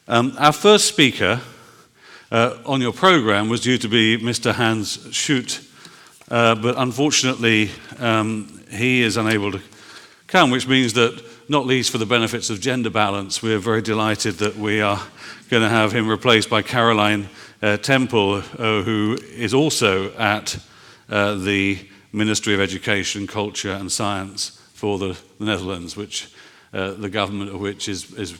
Our first speaker on your program was due to be Mr. Hans Schutte, but unfortunately he is unable to come, which means that, not least for the benefits of gender balance, we're very delighted that we are going to have him replaced by Caroline Tempel, who is also at the Ministry of Education, Culture and Science for the Netherlands, which the government of which is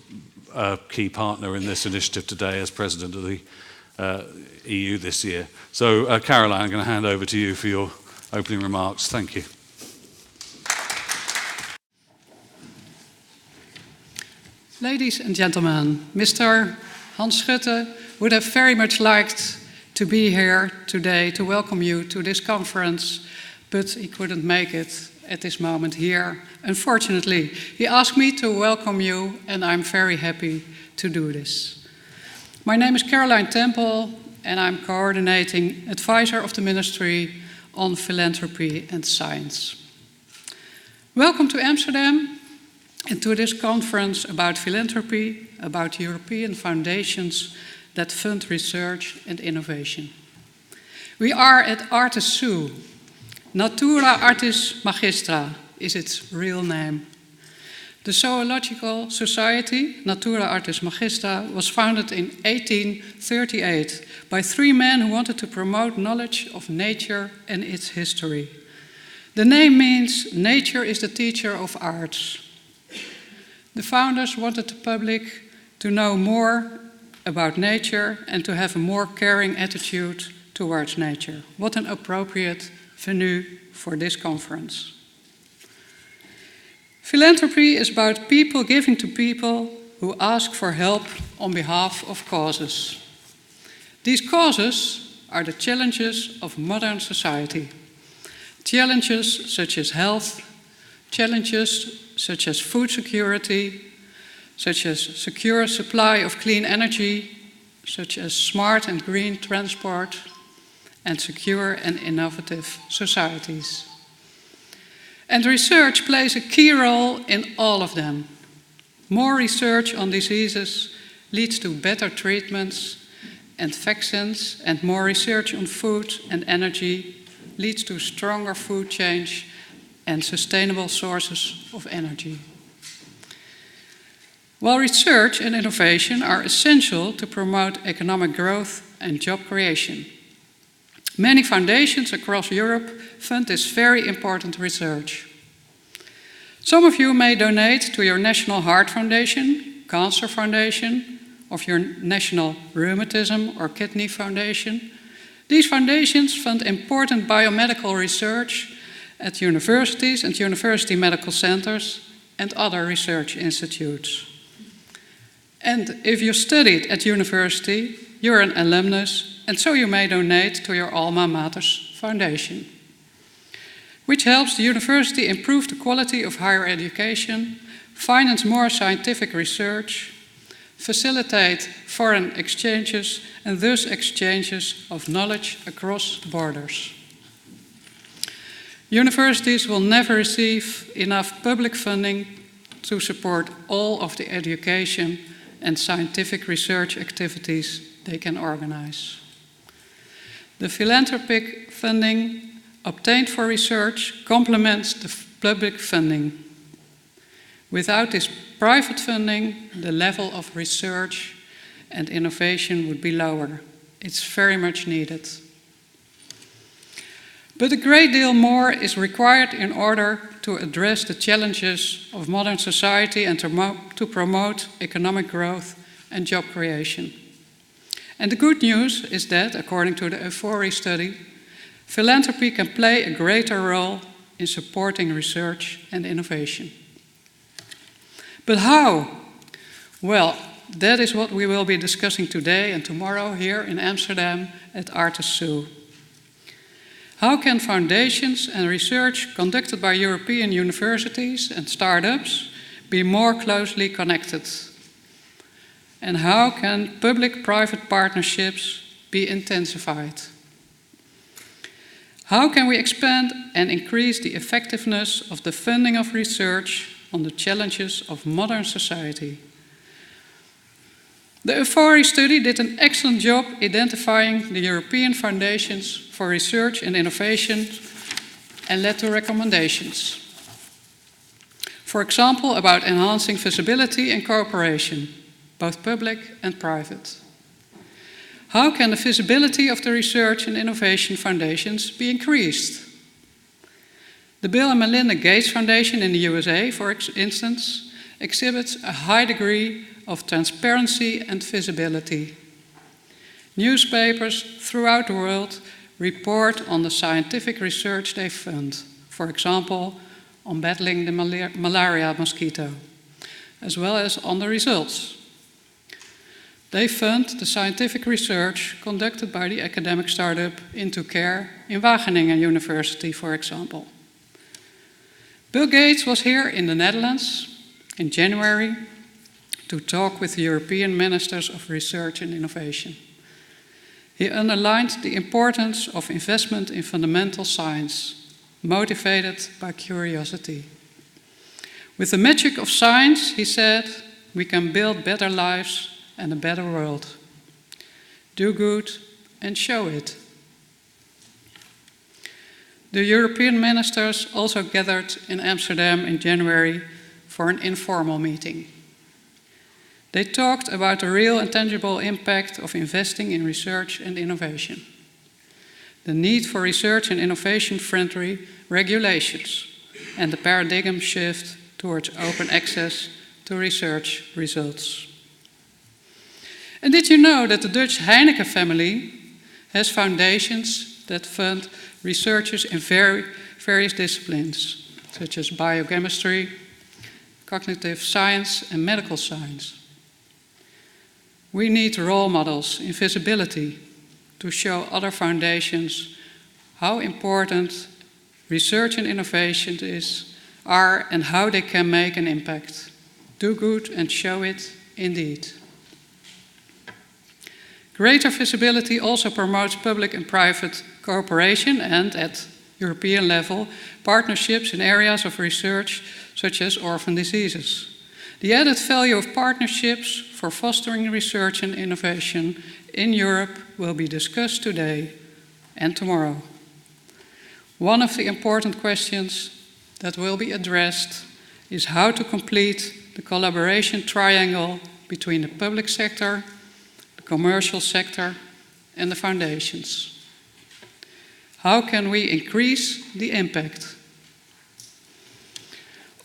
a key partner in this initiative today as President of the EU this year. So Caroline, I'm going to hand over to you for your opening remarks. Thank you. Ladies and gentlemen, Mr. Hans Schutte would have very much liked to be here today to welcome you to this conference, but he couldn't make it at this moment here. Unfortunately, he asked me to welcome you, and I'm very happy to do this. My name is Caroline Tempel, and I'm coordinating advisor of the Ministry on Philanthropy and Science. Welcome to Amsterdam and to this conference about philanthropy, about European foundations that fund research and innovation. We are at Artis Zoo. Natura Artis Magistra is its real name. The Zoological Society, Natura Artis Magistra, was founded in 1838 by three men who wanted to promote knowledge of nature and its history. The name means nature is the teacher of arts. The founders wanted the public to know more about nature and to have a more caring attitude towards nature. What an appropriate venue for this conference. Philanthropy is about people giving to people who ask for help on behalf of causes. These causes are the challenges of modern society. Challenges such as health, challenges such as food security, such as secure supply of clean energy, such as smart and green transport, and secure and innovative societies. And research plays a key role in all of them. More research on diseases leads to better treatments and vaccines, and more research on food and energy leads to stronger food chains and sustainable sources of energy. While research and innovation are essential to promote economic growth and job creation, many foundations across Europe fund this very important research. Some of you may donate to your National Heart Foundation, Cancer Foundation, of your National Rheumatism or Kidney Foundation. These foundations fund important biomedical research at universities and university medical centers and other research institutes. And if you studied at university, you're an alumnus, and so you may donate to your alma mater's foundation, which helps the university improve the quality of higher education, finance more scientific research, facilitate foreign exchanges, and thus exchanges of knowledge across borders. Universities will never receive enough public funding to support all of the education and scientific research activities they can organize. The philanthropic funding obtained for research complements the public funding. Without this private funding, the level of research and innovation would be lower. It's very much needed. But a great deal more is required in order to address the challenges of modern society and to promote economic growth and job creation. And the good news is that, according to the EUFORI study, philanthropy can play a greater role in supporting research and innovation. But how? Well, that is what we will be discussing today and tomorrow here in Amsterdam at Artis Zoo. How can foundations and research conducted by European universities and startups be more closely connected? And how can public-private partnerships be intensified? How can we expand and increase the effectiveness of the funding of research on the challenges of modern society? The EUFORI study did an excellent job identifying the European foundations for research and innovation and led to recommendations. For example, about enhancing visibility and cooperation, both public and private. How can the visibility of the research and innovation foundations be increased? The Bill and Melinda Gates Foundation in the USA, for instance, exhibits a high degree of transparency and visibility. Newspapers throughout the world report on the scientific research they fund, for example, on battling the malaria mosquito, as well as on the results. They fund the scientific research conducted by the academic startup Into Care in Wageningen University, for example. Bill Gates was here in the Netherlands in January to talk with the European Ministers of Research and Innovation. He underlined the importance of investment in fundamental science, motivated by curiosity. With the magic of science, he said, we can build better lives and a better world. Do good and show it. The European ministers also gathered in Amsterdam in January for an informal meeting. They talked about the real and tangible impact of investing in research and innovation, the need for research and innovation-friendly regulations, and the paradigm shift towards open access to research results. And did you know that the Dutch Heineken family has foundations that fund researchers in various disciplines, such as biochemistry, cognitive science, and medical science? We need role models in visibility to show other foundations how important research and innovation are and how they can make an impact. Do good and show it indeed. Greater visibility also promotes public and private cooperation and, at European level, partnerships in areas of research such as orphan diseases. The added value of partnerships for fostering research and innovation in Europe will be discussed today and tomorrow. One of the important questions that will be addressed is how to complete the collaboration triangle between the public sector, the commercial sector, and the foundations. How can we increase the impact?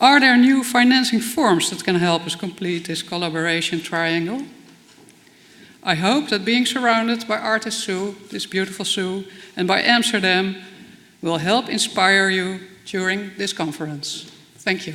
Are there new financing forms that can help us complete this collaboration triangle? I hope that being surrounded by Artis Zoo, this beautiful zoo, and by Amsterdam will help inspire you during this conference. Thank you.